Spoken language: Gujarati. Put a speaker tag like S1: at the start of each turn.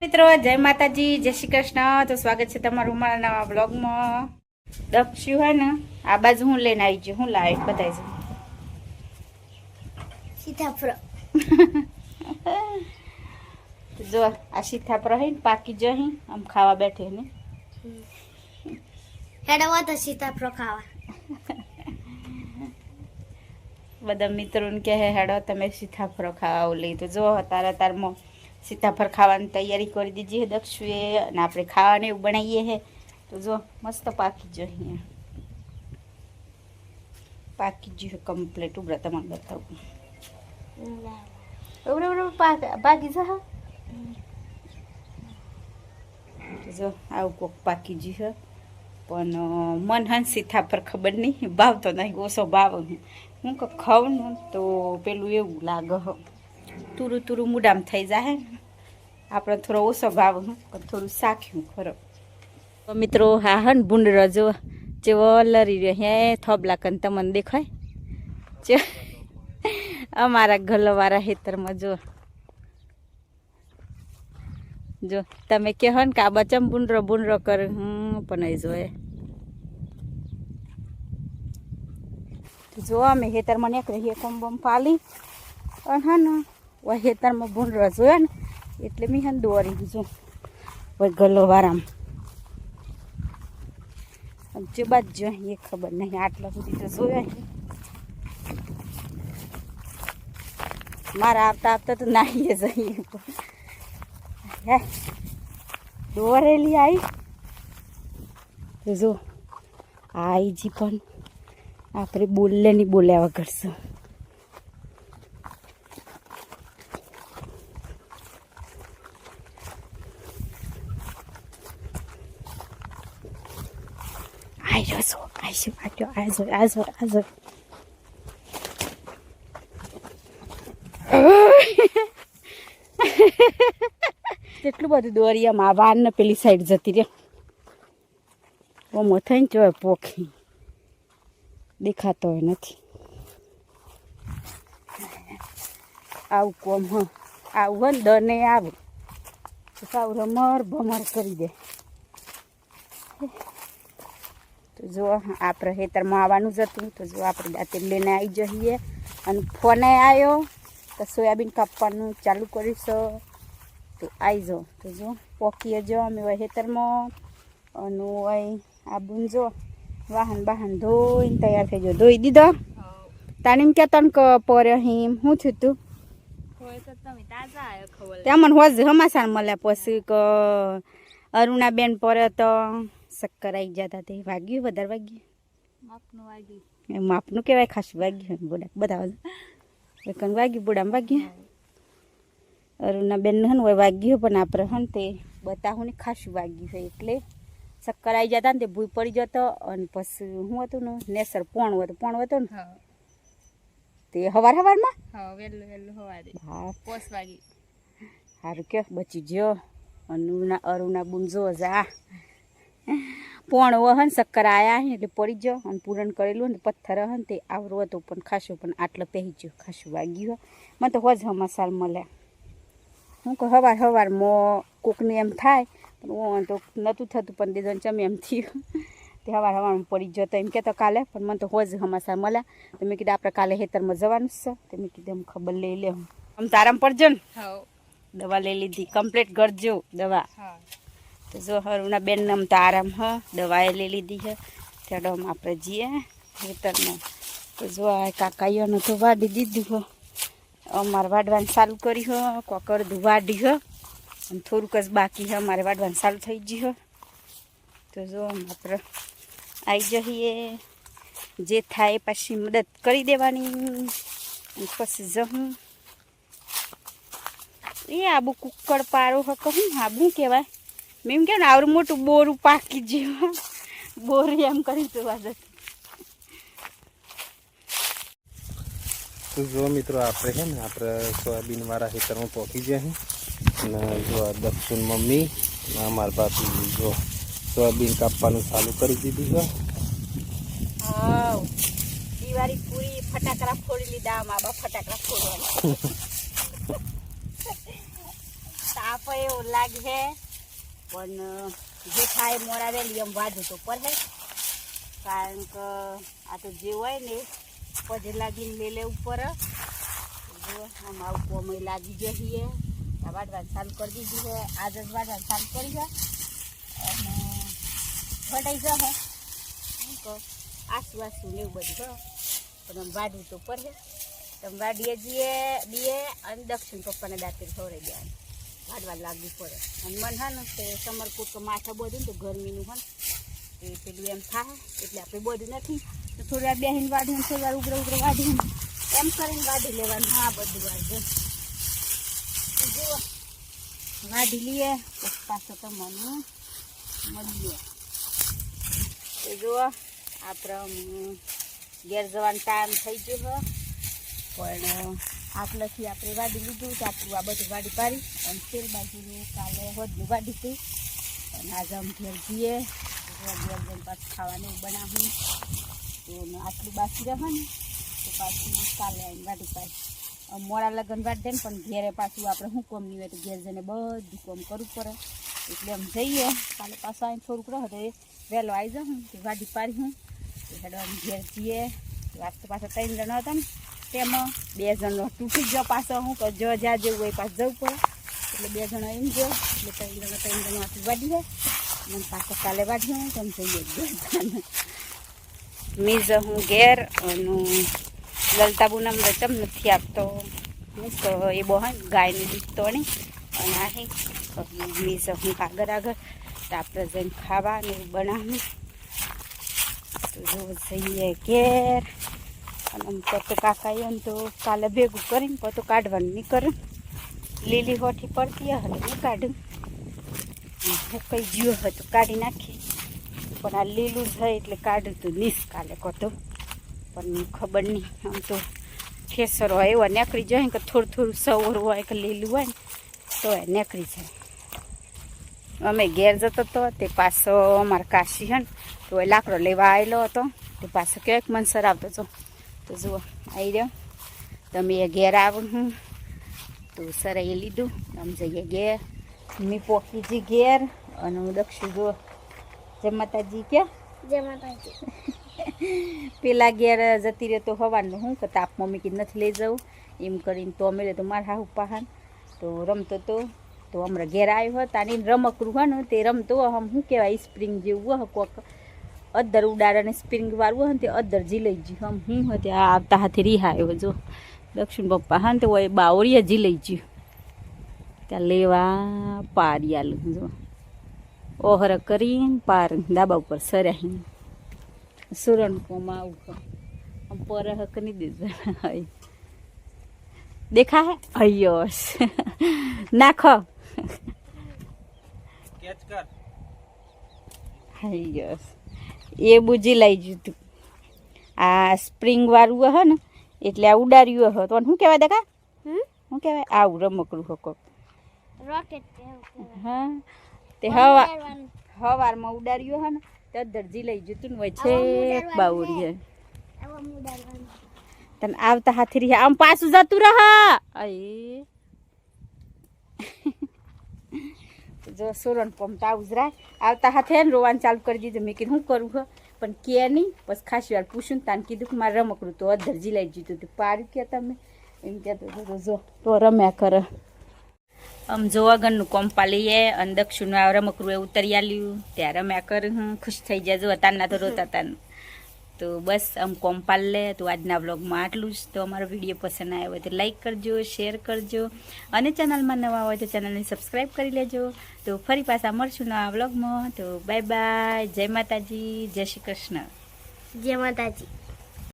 S1: મિત્રો જય માતાજી, જય શ્રી કૃષ્ણ। તો સ્વાગત છે તમારું મારા નવા બ્લોગમાં। દક્ષુ હે ને આ બાજુ હું લઈને આવી છું, હું લાવી બતાવી
S2: સીતાફળ
S1: જો આ સીતાફળ હે ને પાકી જહી આમ ખાવા બેઠે ને
S2: હેડવા તો સીતાફળ ખાવા
S1: બધા મિત્રોને કહે હેડો તમે સીતાફળ ખાવા લઈ તો જો તારમાં सीताफळ खावानी तैयारी कर दीजिए दक्षुए અને આપણે ખાવાને એવું બનાવીએ હે તો જો મસ્ત પાકી જો અહીંયા પાકી જો કમ્પ્લીટ ઉભરા તમને બતાવું પાકી જા જો આવું કોક પાકી જી હે પણ મન હન સીતાફળ ખબર નહીં ભાવતો નહીં ઓછો ભાવ હું કે ખાઉં ને તો પેલું એવું લાગે તુરું તુરું મુડામ થઈ જાય આપણે થોડો ઓછો ભાવ થોડું સાખ્યું ખરો તો મિત્રો હા હન ભૂંડરો જો જેવો લરી રહ્યો હે થોબલા કન તમને દેખાય અમારા ગલવાળા ખેતરમાં જો તમે કહો ને કે આ બચમ ભૂંડરો ભૂંડરો કરે પણ એ જોએ જો અમે ખેતરમાં નીકળીએ કંબમ પાલી અને હા ને વહ ખેતરમાં ભૂંડરો જોયા ને એટલે મેં હન દોરી જો વહ ગલો વારામાં જે બાદ જો એ ખબર નહીં આટલા સુધી તો જોયા મારા આવતા આવતા તો નાહીએ જઈએ દોરેલી આવી તો જો આવી જી પણ આપણે બોલે નહીં બોલ્યા વગર છું આજો કેટલું બધું દોરિયામાં આ વાર ને પેલી સાઈડ જતી રે ઓમો થઈને જોય પોખી દેખાતો હોય નથી આવું કોમ આવું હે ને દને આવું સાવ રમર ભમર કરી દે તો જો આપણે ખેતરમાં આવવાનું જ હતું તો જો આપણે દાંતે લઈને આવી જઈએ અને ફોને આવ્યો તો સોયાબીન કાપવાનું ચાલુ કરીશું તો આવી જાઓ તો જો પોકીએ જો અમે ખેતરમાં અને આબુન જો વાહન બહાન ધોઈને તૈયાર થઈ ગયો ધોઈ દીધો તાણીમ કે તનક પર હિમ શું થયું તું ત્યાં મને હોજ હમાસાણ મળ્યા પછી કે અરુણાબેન પર તો શક્કર આવી જતા તે વાગ્યું વધારે વાગ્યું માપનું કહેવાય ખાસું વાગ્યું બોડા બધા કન વાગ્યું બોડામાં વાગ્યું અરુણાબેન હન હોય વાગ્યું પણ આપણે હન તે બતાવું ને ખાસું વાગ્યું હોય એટલે શક્કર આવી જતા ને તે ભૂઈ પડી જતો અને પછી શું હતું ને નેસર પોણ હતો ને તે હવારમાં હા સારું કે બચી ગયો અરુણા બુન જો જા પોણ વહન શક્કર આવ્યા હે એટલે પડી ગયો અને પૂરણ કરેલું ને પથ્થર હન તે આવરો હતો પણ ખાસું પણ આટલો પહેરી ગયો ખાસું વાગ્યું મને તો હોજ હમાસાલ મળ્યા હું કહું હવારમાં કોકને એમ થાય પણ તો નહોતું થતું પણ દીધો ચમ એમ થયું તે હવારમાં પડી ગયો તો એમ કહેતો કાલે પણ મને તો હોજ હમાસાલ મળ્યા તો મેં કીધું આપણે કાલે ખેતરમાં જવાનું જ છે તો મેં કીધું એમ ખબર લઈ લે આમ તારામ પડજો ને દવા લઈ લીધી કમ્પ્લીટ કરજો દવા તો જો હરુણા બેન આમ તો આરામ દવાએ લઈ લીધી છે ત્યારે આપણે જઈએ ખેતરમાં તો જો આ કાકાઈઓને તો વાડી દીધું અમારે વાડવાનું ચાલુ કર્યું કોક અડધું વાડી અને થોડુંક જ બાકી અમારે વાડવાનું ચાલુ થઈ ગયું તો જો આપણે આવી જઈએ જે થાય પછી મદદ કરી દેવાની પછી જવું એ આબુ કુકડ પારો કહું આબુ કહેવાય મેં કે ને આવડું મોટું બોરું પાકી જેવું બોરું એમ કરી જોવા જતું
S3: તો જો મિત્રો આપણે છે ને આપણે સોયાબીન વાળા ખેતરમાં પહોંચી ગયા અને જો દક્ષિણ મમ્મી અમારા બાપી જો સોયાબીન કાપવાનું ચાલુ કરી દીધું છે
S1: દિવાળી પૂરી ફટાકડા ફોડી લીધા મા બાપ ફટાકડા ફોડવાના તાપ એવો લાગે છે પણ જે ખાય મોડા વેલી એમ વાજુ તો પડે કારણ કે આ તો જે હોય ને પજે લાગીને લે લેવું પડે જો આમ આવું કોમય લાગી જઈએ વાટવાનું ચાલુ કરી દીધું છે આજ જ વાટવાનું ચાલુ કરી જાય અને વટાઈ જશે શું કહો આસુ ને એવું બધું પણ આમ વાઢવું તો પડે તમે વાડીએ જઈએ બીએ અને દક્ષિણ પપ્પાને દાંતે ખવડાવી દેવાનું વાડવા લાગવું પડે અને મન હા ને તે સમરકૂટ કે માથા બધું ને તો ગરમીનું હોય એ પેલું એમ થાય એટલે આપણે બધું નથી તો થોડી વાર બેહીને વાઢીને થોડી વાર ઉભરે વાઢીને એમ કરીને વાઢી લેવાનું હા બધું વાઢે જુઓ વાઢી લઈએ પાછો તમને મળીએ તો જુઓ આપણે ઘેર જવાનો ટાઈમ થઈ ગયો પણ આટલેથી આપણે વાડી લીધું તો આટલું આ બધું વાડી પાડી અને તેલ બાજુનું કાલે વધુ વાડી હતી અને આજે આમ ઘેર જઈએ ઘેર જઈને પાછું ખાવાનું બનાવું તો આટલું બાકી રહે ને તો પાછું કાલે આવીને વાડી પાડી મોડા લગ્ન વાડી દે ને પણ ઘેરે પાછું આપણે શું કોમ નહીં હોય તો ઘેર જઈને બધું કોમ કરવું પડે એટલે આમ જઈએ કાલે પાછું આવીને થોડુંક રહે તો વહેલો આવી જાઉં તો વાડી પાડી હું હેડવાનું ઘેર જઈએ વાત તો પાછા 3 જણા હતા ને તેમાં 2 જણનો તૂટી ગયો પાછો હું કે જો જ્યાં જેવું હોય પાછું જવું પડે એટલે 2 જણા એમ ગયો એટલે 3 જણા આટલું વાડી જાય મને પાછો કાલે વાડી હું તેમ જઈએ મીઝ હું ઘેર અને લલતાબુના રચમ નથી આપતો હું તો એ બહુ ગાયનું દૂધ તોણી અને આહી મીઝ હું આગળ તો આપણે જઈને ખાવા ને બનાવવું જો જઈએ ઘેર અને પતો કાકા ને તો કાલે ભેગું કરીને પતો કાઢવાનું નહીં કરે લીલી હોઠી પડતી હલે નહીં કાઢું કઈ જ્યો હતું કાઢી નાખી પણ આ લીલું જ હોય એટલે કાઢું તું નીસ કાલે કતો પણ ખબર નહીં આમ તો ઠેસર હોય એવા નીકળી જાય કે થોડું સવર હોય કે લીલું હોય ને તો એ નીકળી જાય અમે ઘેર જતો હતો તે પાછો અમારા કાશી હે ને તો એ લાકડો લેવા આવેલો હતો તે પાછો કેક મનસર આવતો હતો તો જુઓ આવી રહ્યો તમે એ ઘેર આવું હું તો સર એ લીધું આમ જઈએ ઘેર મી પોખીજી ઘેર અને હું દક્ષિણ જુઓ જય માતાજી ક્યાં
S2: જય માતાજી
S1: પેલા ઘેર જતી રહે તો હવાનું હું કે તાપ મમ્મી કીધું નથી લઈ જાઉં એમ કરીને તો અમે તો મારા હાહુ પાહાન તો રમતો તો હમણાં ઘેર આવ્યો હતા અને રમકડું હોય ને તે રમતો આમ શું કહેવાય સ્પ્રિંગ જેવું હોય કોક અદ્દર ઉડાડે સ્પ્રિંગ વાળું હોય ને તે અદ્દર જીલાઈ ગયું આમ હું હોય ત્યાં આવતા હાથે રિહાયો જો દક્ષિણ પપ્પા હા ને તો એ બાવળીયા જીલાઈ ગયું ત્યાં લેવા પારી આલું જો ઓહર કરીને પાર ડાબા ઉપર સર્યા સુરણ કોમાં આવું આમ પર હક નહીં દેજો દેખા હે અયસ નાખો
S3: કેચ કર
S1: અયસ એ બુજી લઈ ગયું તું આ સ્પ્રિંગ વાળું હે ને એટલે આ ઉડાડ્યું હો તો શું કહેવાય દેખા શું કહેવાય આવું રમકડું હકો
S2: રોકેટ
S1: હા તે હવારમાં ઉડાડ્યું હે ને તે દરજી લઈ ગયું તું ને છે બાવળીએ તને આવતા હાથી રહ્યા આમ પાછું જતું રહા અય જો સુરણ પમતા ઉજરાય આવતા હાથે ને રોવાનું ચાલુ કરી દીધું મેં કીધું શું કરું પણ કે નહીં બસ ખાસી વાર પૂછ્યું તાને કીધું કે મારે રમકડું તો અધરજી લઈ જીધું તું પાડ્યું કે તમે એમ કહેતો જો તો રમ્યા કરે આમ જો આગળનું કોમ્પા લઈએ અને દક્ષિણમાં રમકડું એ ઉતરી આલ્યું ત્યાં રમ્યા કરે હું ખુશ થઈ જાય જો તારના તો રોતા તાન તો બસ આમ કોમ્પાલ લે તો આજના વ્લોગમાં આટલું જ તો અમારો વિડીયો પસંદ આવ્યો હોય તો લાઈક કરજો શેર કરજો અને ચેનલમાં નવા હોય તો ચેનલને સબસ્ક્રાઈબ કરી લેજો તો ફરી પાછા મળશું નવા વ્લોગમાં તો બાય બાય જય માતાજી જય શ્રી કૃષ્ણ
S2: જય માતાજી.